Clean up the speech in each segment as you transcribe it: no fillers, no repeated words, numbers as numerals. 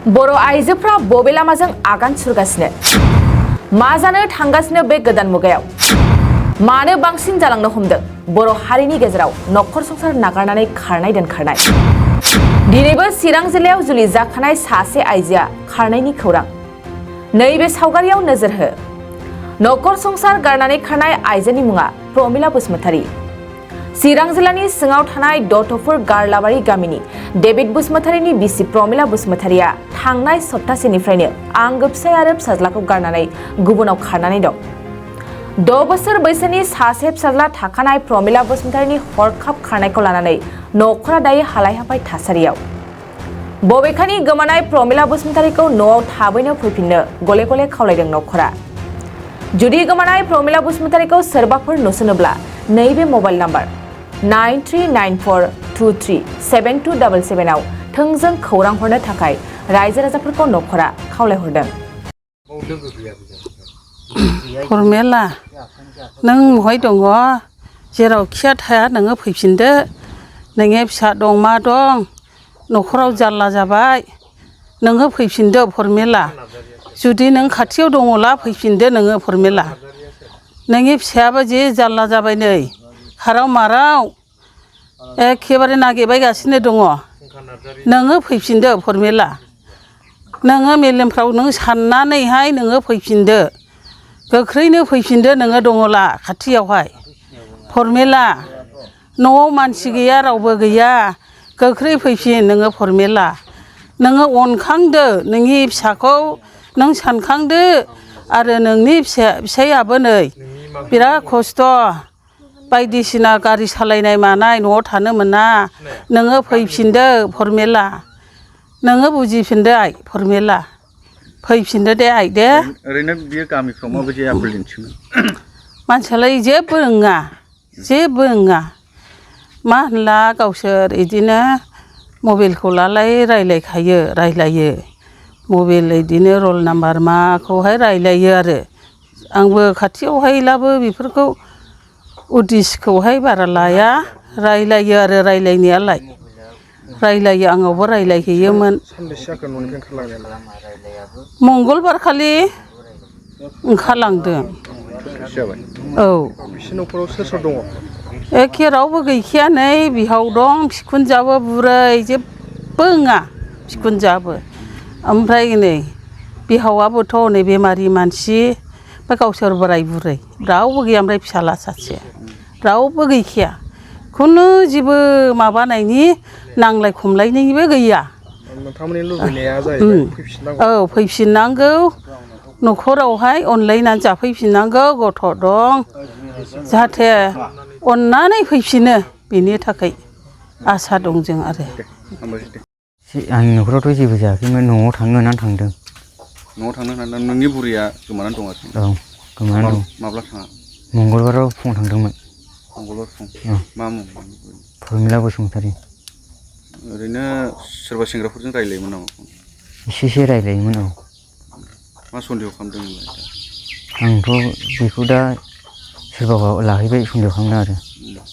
बर' आइजोफ्रा बबे लामाजों आगान सुरगासिनो मा जानो थांगासिनो बे गोदान मुगायाव मानो बांसिन जालांनो हमदों बर' हारिनि गेजेराव नखर संसार नागारनानै खारनाय दोनखारनाय दिनैबो चिरां जिल्लायाव जुलि जाखानाय सासे आइजोआ खारनायनि खौरां नैबे सावगारियाव नोजोर हो नखर संसार गारनानै खारनाय आइजोनि मुङा प्रमिला बसुमतारी चिरां जिल्लानि सिङाव थानाय दतफुर गारलाबारि गामिनि डेभिड बसुमतारीनि बिसि प्रमिला बसुमतारीया थांनाय सप्तासेनिफ्रायनो आंगो फिसाय आरो फिसाज्लाखौ गारनानै गुबुनाव खारनानै दं 6 बोसोर बैसोनि सासे फिसाज्ला थाखानाय प्रमिला बसुमतारीनि हरखाब खारनायखौ लानानै नखरा दायो हालाय हाफाय थासारियाव बबेखानि गोमानाय प्रमिला बसुमतारीखौ न'आव थाबैनो फैफिननो गले गले खावलायदों नखरा जुदि गोमानाय प्रमिला बसुमतारीखौ सोरबाफोर नुसनोब्ला नैबे मबाइल नाम्बार 9394237277 आव थोंजों खौरां हरनो थाखाय रायजो राजाफोरखौ नखरा खावलायहरदों। प्रमिला नों बहाय दङ जेरावखिया थाया नोङो फैफिनदो नोंनि फिसा दं मा दं नखराव जारला जाबाय नोङो फैफिनदो प्रमिला जुदि नों खाथियाव दङला फैफिनदो नोङो प्रमिला नोंनि फिसायाबो जि जारला जाबाय नै खाराव माराव एखेबारे नागिरबायगासिनो दङ नोङो फैफिनदो प्रमिला नोङो मेलेमफ्राव नों साननानैहाय नोङो फैफिनदो गोख्रैनो फैफिनदो नोङो दङला खाथियावहाय प्रमिला न'आव मानसि गैया रावबो गैया गोख्रै फैफिन नोङो प्रमिला नोङो अनखांदो नोंनि फिसाखौ नों सानखांदो आरो नोंनि फिसायाबो नै बिराद खस्थ' बायदिसिना गारि सालायनाय मानाय न'आव थानो मोना नोङो फैफिनदो प्रमिला नोङो बुजिफिनदो आइ प्रमिला फैफिनदो दे आइ दे ओरैनो बियो गामिफ्राव माबायदि आखल दिन्थियोमोन मानसियालाय जेबो रोङा मा होनला गावसोर इदिनो मबाइलखौ लालाय रायलायो मबाइल इदिनो रल नाम्बार माखौहाय रायलायो आरो आंबो खाथियावहायलाबो बेफोरखौ उदिसखौहाय बारा लाया रायलायो आरो रायलायनायालाय रायलायो आंनावबो रायलायहैयोमोन मंगलबार खालि ओंखारलांदों औ बिसिनि न'खराव सोर सोर दङ एखे रावबो गैखाया नै बिहाव दं बिखुनजोआबो बुरै जेबो रोङा बिखुनजोआबो ओमफ्राय नै बिहावाबोथ' नै बेमारि मानसि ओमफ्राय गावसोर बोराय बुरै रावबो गैया ओमफ्राय फिसाला सासे रावबो गैखाया खुनु जेबो माबानायनि नांलाय खमलायनिबो गैया नोंथांमोननि लुबैनाया जाहैबाय फैफिननांगौ औ फैफिननांगौ न'खरावहाय अनलायनानै जाफैफिननांगौ गथ' दं जाहाथे अननानै फैफिनो बेनि थाखाय आसा दं जों आरो आंनि न'खरावथ' जेबो जायाखैमोन न'आव थांनो होननानै थांदों न'आव थांनो होननानै नोंनि बुरैया गोमानानै दं आरो औ गोमानानै दं माब्ला थाङा मंगलबाराव फुङाव थांदोंमोन मंगलबार फुं मा मुं प्रमिला बसुमतारी ओरैनो सोरबा सेंग्राफोरजों रायलायोमोन नामा एसे रायलायोमोन औ मा सन्देह खालामदों नोंलाय आंथ' बेखौ दा सोरबा लाहैबाय सन्देह खालामदों आरो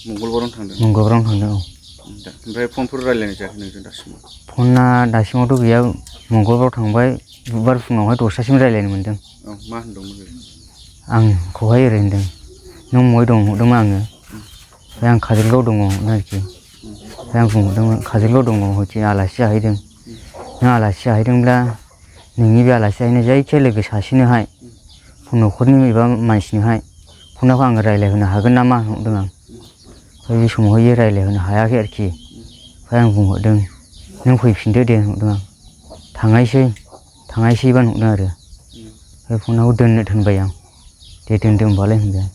मंगलबारावनो थांदों औ ओमफ्राय फनफोर रायलायनाय जायाखै नोंजों दासिमाव फना दासिमावथ' गैया मंगलबाराव थांबाय बुधबार फुङावहाय 10थासिम रायलायनो मोन्दों औ मा होनदोंमोन आंखौहाय ओरै होनदों नों बहाय दं होनदोंमोन आङो ओमफ्राय आं काजलगाव दङ आरोखि ओमफ्राय आं बुंहरदोंमोन काजलगाव दङ हयथ आलासि जाहैदों नों आलासि जाहैदोंब्ला नोंनि बे आलासि जाहैनाय जायखिया लोगो सासेनोहाय न'खरनि एबा मानसिनोहाय फनखौ आङो रायलायहोनो हागोन नामा होनहरदों आं ओमफ्राय बे समावहाय रायलायहोनो हायाखै आरोखि ओमफ्राय आं बुंहरदों नों फैफिनदो दे होनहरदों आं थाङासैबा होनहरदों आरो ओमफ्राय फनखौ दोननो थिनबाय आं दे दोनदो होनबालाय होनबाय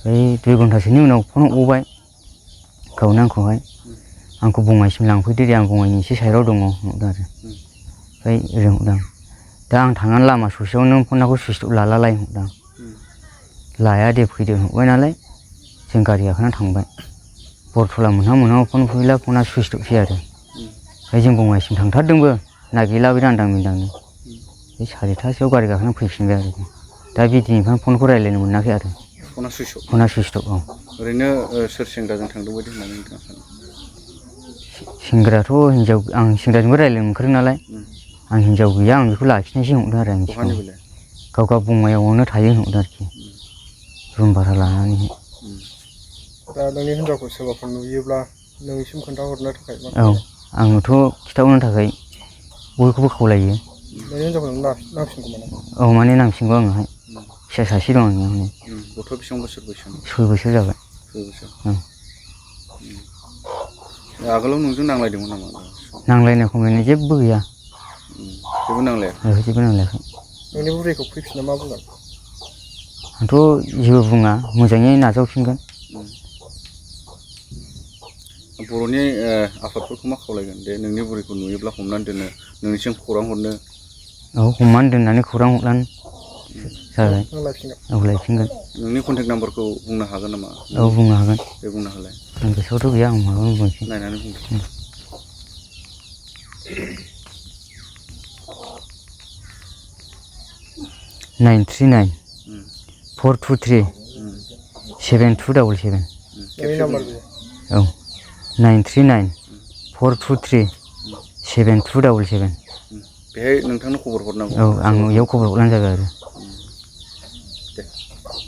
ओमफ्राय 2 घन्टासोनि उनाव फन हरबावबाय गावनो आंखौ बङाइसिम लांफैदो दे आं बङाइनि एसे साइडआव दङ होनहरदों आरो ओमफ्राय ओरै होनहरदों दा आं थांनानै लामा ससेयाव नों फनखौ सुइस अफ लालालाय होनहरदों लाया दे फैदो होनहरबाय नालाय जों गारि गाखोनानै थांबाय बरथला मोनहां फन फैला फना सुइस अफसै आरो ओमफ्राय जों बङाइसिम थांथारदोंबो नागिरलाबायदों आन्दां मिन्दांनो बे 4थासोआव गारि गाखोनानै फैफिनबाय आरो दा बे दिनैनिफ्राय फनखौ रायलायनो मोनाखै आरो फना सुइस अफ औ ओरैनो सोर सेंग्राजों थांदों बायदि होननानै नोंथाङा सानो सेंग्रायाथ' हिनजाव आं सेंग्राजोंबो रायलायनो मोनखादों नालाय आं हिन्जाव गैया आं बेखौ लाखिनायसो होनहरदों आरो आं बहानि सिगाङाव बेलाय गाव गाव बङाइयावनो थायो होनहरदों आरोखि रुम भारा लानानै दा नोंनि हिन्जावखौ सोरबाफोर नुयोब्ला नोंनिसिम खोन्थाहरनो थाखाय मा औ आङोथ' खिथाहरनो थाखाय बयखौबो खावलायो नोंनि हिन्जावखौ नों नांसिनगौ माने औ माने नांसिनगौ आङोहाय फिसा सासे दं आंनिया माने गथ' बेसेबां बोसोर बैसोनि 6 बोसोर जाबाय 6 बोसोर ओं आगोलाव नोंजों नांलायदोंमोन नामा नांलायनाय खमलायनाय जेबो गैया जेबो नांलाया जेबो नांलायाखै नोंनि बुरैखौ फैफिनना मा बुंगोन आंथ' जेबो बुङा मोजाङै नाजावफिनगोन बर'नि आफादफोरखौ मा खावलायगोन दे नोंनि बुरैखौ नुयोब्ला हमनानै दोनो नोंनिसिम खौरां हरनो औ हमनानै दोननानै खौरां हरब्लानो जाबाय नों लायफिनगोन औ लायफिनगोन नोंनि कन्टेक्ट नाम्बारखौ बुंनो हागोन नामा औ बुंनो हागोन दे बुंनो हालाय आं गोसोआवथ' गैया आं माबानो बुंसै नायनानै बुंदो 939 423 7277 नोंनि नाम्बार बेयो औ 939 423 7277 बेहाय नोंथांनो खबर हरनांगौ औ आं इयाव खबर हरब्लानो जाबाय आरो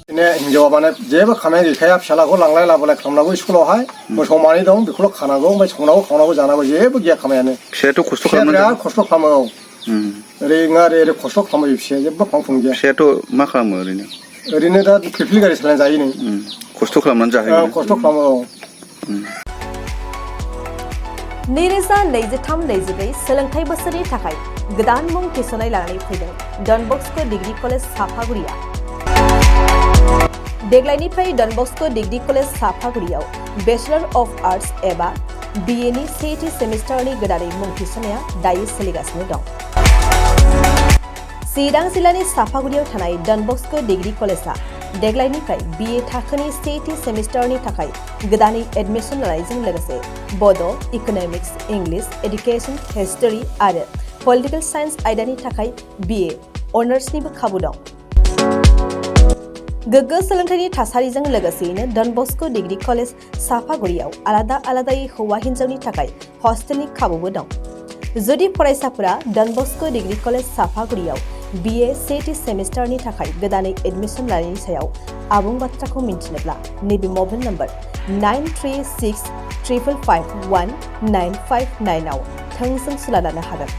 बिदिनो हिन्जावा माने जेबो खामानि गैखाया फिसालाखौ लांलाय लाबोलाय खालामनांगौ स्कुलावहाय मोसौ मानै दं बेखौल' खानांगौ ओमफ्राय संनांगौ खावनांगौ जानांगौ जेबो गैया खामानियानो फिसायाथ' खस्थ' फिसाया खालामनानै बिराद खस्थ' खालामो औ ओरै नङा ओरै खस्थ' खालामो फिसाया जेबो फांफुं गैया फिसायाथ' मा खालामो ओरैनो दा फिरफिलि गारि सालायना जायो नै खस्थ' खालामनानै जाहैयो खस्थ' खालामो औ 2023-24 सोलोंथाइ बोसोरनि थाखाय गोदान मुं थिसननाय लानानै फैदों डन बस्क' डिग्री कलेज साफागुरिया देग्लायनिफ्राय डन बस्क' डिग्री कलेज साफागुरियाव बेचलर अफ आर्ट्स एबा BA नि सेथि सेमिस्टारनि गोदानै मुं थिसननाया दायो सोलिगासिनो दं चिरां जिल्लानि साफागुरियाव थानाय डन बस्क' डिग्री कलेजआ देग्लायनिफ्राय BA थाखोनि सेथि सेमिस्टारनि थाखाय गोदानै एडमिशन लानायजों लोगोसे बड', इक'नमिक्स, इंलिश, एडुकेशन, हिस्टरी आरो पलिटिकल साइन्स आयदानि थाखाय BA अनार्सनिबो खाबु दं गोग्गो सोलोंथाइनि थासारिजों लोगोसेयैनो डन बस्क' डिग्री कलेज साफागुरियाव आलादा आलादायै हौवा हिन्जावनि थाखाय हस्टेलनि खाबुबो दं जुदि फरायसाफोरा डन बस्क' डिग्री कलेज साफागुरियाव BA सेथि सेमिस्टारनि थाखाय गोदानै एडमिशन लानायनि सायाव आबुं बाथ्राखौ मिन्थिनोब्ला नैबे मबाइल नम्बर 9365519559 आव थोंजों सुला लानो हागोन